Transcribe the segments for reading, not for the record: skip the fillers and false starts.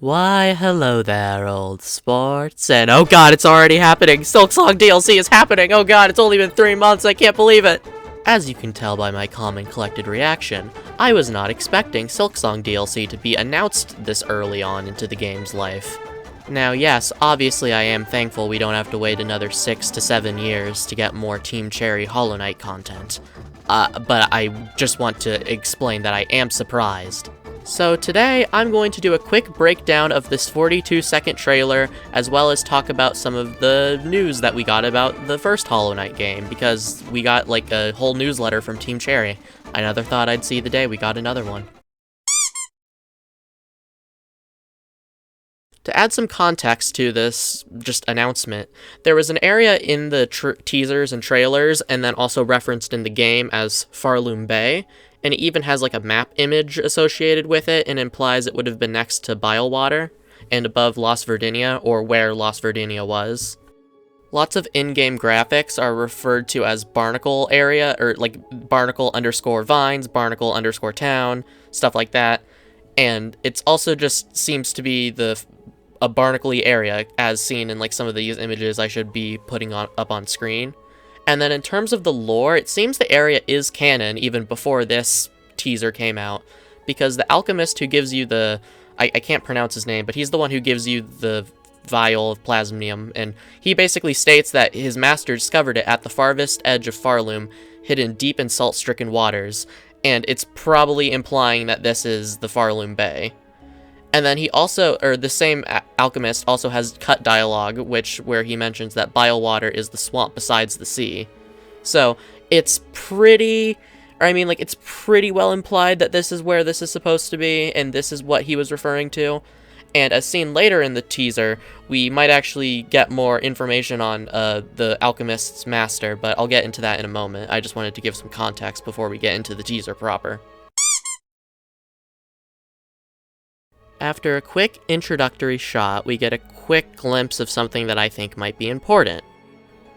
Why, hello there, old sports, and oh god, it's already happening! Silksong DLC is happening! Oh god, it's only been 3 months, I can't believe it! As you can tell by my calm and collected reaction, I was not expecting Silksong DLC to be announced this early on into the game's life. Now yes, obviously I am thankful we don't have to wait another 6 to 7 years to get more Team Cherry Hollow Knight content. But I just want to explain that I am surprised. So today, I'm going to do a quick breakdown of this 42-second trailer, as well as talk about some of the news that we got about the first Hollow Knight game, because we got like a whole newsletter from Team Cherry. I never thought I'd see the day we got another one. To add some context to this just announcement, there was an area in the teasers and trailers, and then also referenced in the game as Pharloom Bay, and it even has like a map image associated with it and implies it would have been next to Bylewater and above Las Verdinia, or where Las Verdinia was. Lots of in-game graphics are referred to as Barnacle area, or like Barnacle_Vines, Barnacle_Town, stuff like that. And it's also just seems to be a Barnacle-y area, as seen in like some of these images I should be putting up on screen. And then in terms of the lore, it seems the area is canon even before this teaser came out, because the alchemist who gives you the... I can't pronounce his name, but he's the one who gives you the vial of plasmonium, and he basically states that his master discovered it at the farthest edge of Pharloom, hidden deep in salt-stricken waters, and it's probably implying that this is the Pharloom Bay. And then he also, or the same alchemist also has cut dialogue, where he mentions that Bylewater is the swamp besides the sea. So, it's pretty well implied that this is where this is supposed to be, and this is what he was referring to. And as seen later in the teaser, we might actually get more information on the alchemist's master, but I'll get into that in a moment. I just wanted to give some context before we get into the teaser proper. After a quick introductory shot, we get a quick glimpse of something that I think might be important.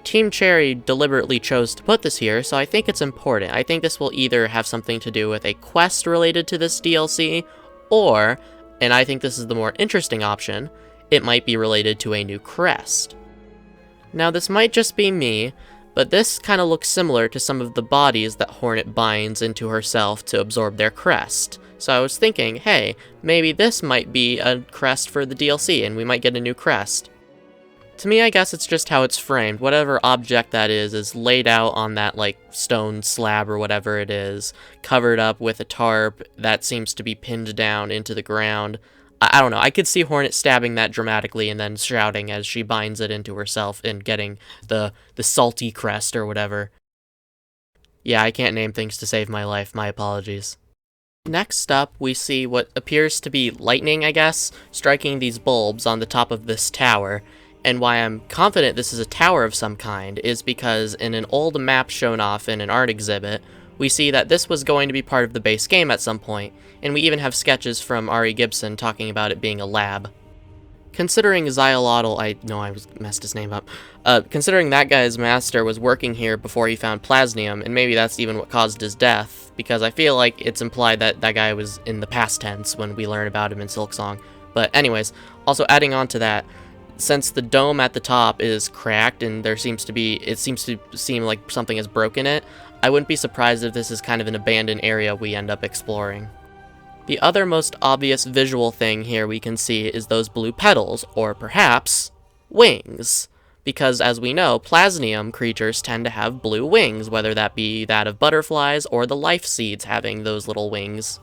Team Cherry deliberately chose to put this here, so I think it's important. I think this will either have something to do with a quest related to this DLC, or, and I think this is the more interesting option, it might be related to a new crest. Now this might just be me, but this kind of looks similar to some of the bodies that Hornet binds into herself to absorb their crest. So I was thinking, hey, maybe this might be a crest for the DLC, and we might get a new crest. To me, I guess it's just how it's framed. Whatever object that is laid out on that, like, stone slab or whatever it is, covered up with a tarp that seems to be pinned down into the ground. I don't know, I could see Hornet stabbing that dramatically and then shouting as she binds it into herself and getting the salty crest or whatever. Yeah, I can't name things to save my life, my apologies. Next up, we see what appears to be lightning, I guess, striking these bulbs on the top of this tower. And why I'm confident this is a tower of some kind is because in an old map shown off in an art exhibit, we see that this was going to be part of the base game at some point, and we even have sketches from Ari Gibson talking about it being a lab. Considering Xyolotl, I messed his name up. Considering that guy's master was working here before he found plasmonium, and maybe that's even what caused his death, because I feel like it's implied that that guy was in the past tense when we learn about him in Silksong. But anyways, also adding on to that, since the dome at the top is cracked and it seems to seem like something has broken it, I wouldn't be surprised if this is kind of an abandoned area we end up exploring. The other most obvious visual thing here we can see is those blue petals, or perhaps wings. Because as we know, plasmonium creatures tend to have blue wings, whether that be that of butterflies or the life seeds having those little wings.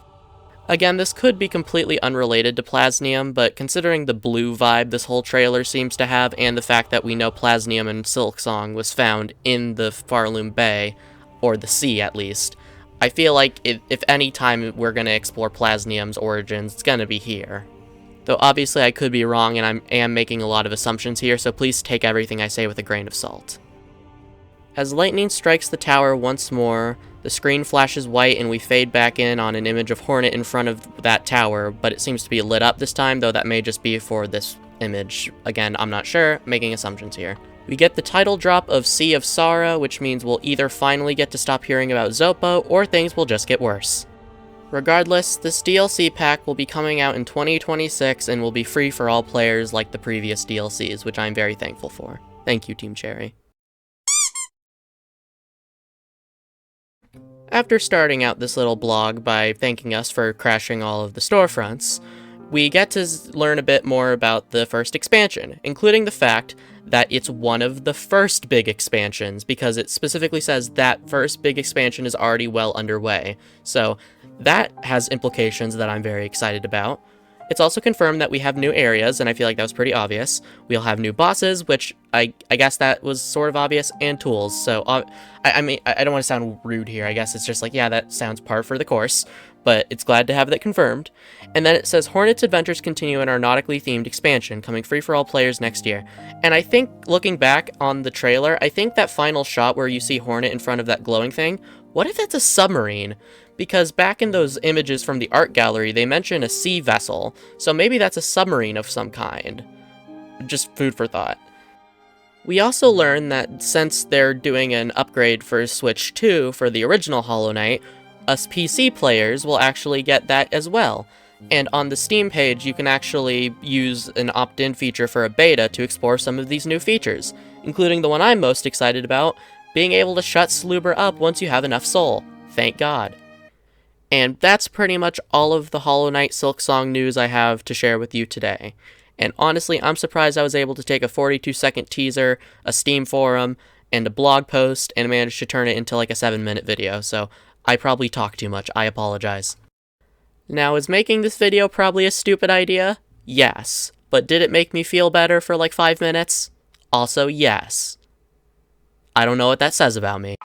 Again, this could be completely unrelated to plasmonium, but considering the blue vibe this whole trailer seems to have, and the fact that we know plasmonium in Silksong was found in the Pharloom Bay, or the sea at least, I feel like if any time we're going to explore plasmonium's origins, it's going to be here. Though obviously I could be wrong, and I am making a lot of assumptions here, so please take everything I say with a grain of salt. As lightning strikes the tower once more, the screen flashes white and we fade back in on an image of Hornet in front of that tower, but it seems to be lit up this time, though that may just be for this image. Again, I'm not sure, making assumptions here. We get the title drop of Sea of Sorrow, which means we'll either finally get to stop hearing about Zopo, or things will just get worse. Regardless, this DLC pack will be coming out in 2026 and will be free for all players like the previous DLCs, which I'm very thankful for. Thank you, Team Cherry. After starting out this little blog by thanking us for crashing all of the storefronts, we get to learn a bit more about the first expansion, including the fact that it's one of the first big expansions, because it specifically says that first big expansion is already well underway. So that has implications that I'm very excited about. It's also confirmed that we have new areas, and I feel like that was pretty obvious. We'll have new bosses, which I guess that was sort of obvious, and tools. So, I mean, I don't want to sound rude here. I guess it's just like, yeah, that sounds par for the course, but it's glad to have that confirmed. And then it says, Hornet's adventures continue in our nautically themed expansion, coming free for all players next year. And I think, looking back on the trailer, I think that final shot where you see Hornet in front of that glowing thing, what if that's a submarine? Because back in those images from the art gallery, they mention a sea vessel, so maybe that's a submarine of some kind. Just food for thought. We also learn that since they're doing an upgrade for Switch 2 for the original Hollow Knight, us PC players will actually get that as well. And on the Steam page, you can actually use an opt-in feature for a beta to explore some of these new features, including the one I'm most excited about, being able to shut Sluber up once you have enough soul. Thank God. And that's pretty much all of the Hollow Knight Silksong news I have to share with you today. And honestly, I'm surprised I was able to take a 42-second teaser, a Steam forum, and a blog post, and manage to turn it into like a 7-minute video, so I probably talk too much. I apologize. Now, is making this video probably a stupid idea? Yes. But did it make me feel better for like 5 minutes? Also, yes. I don't know what that says about me.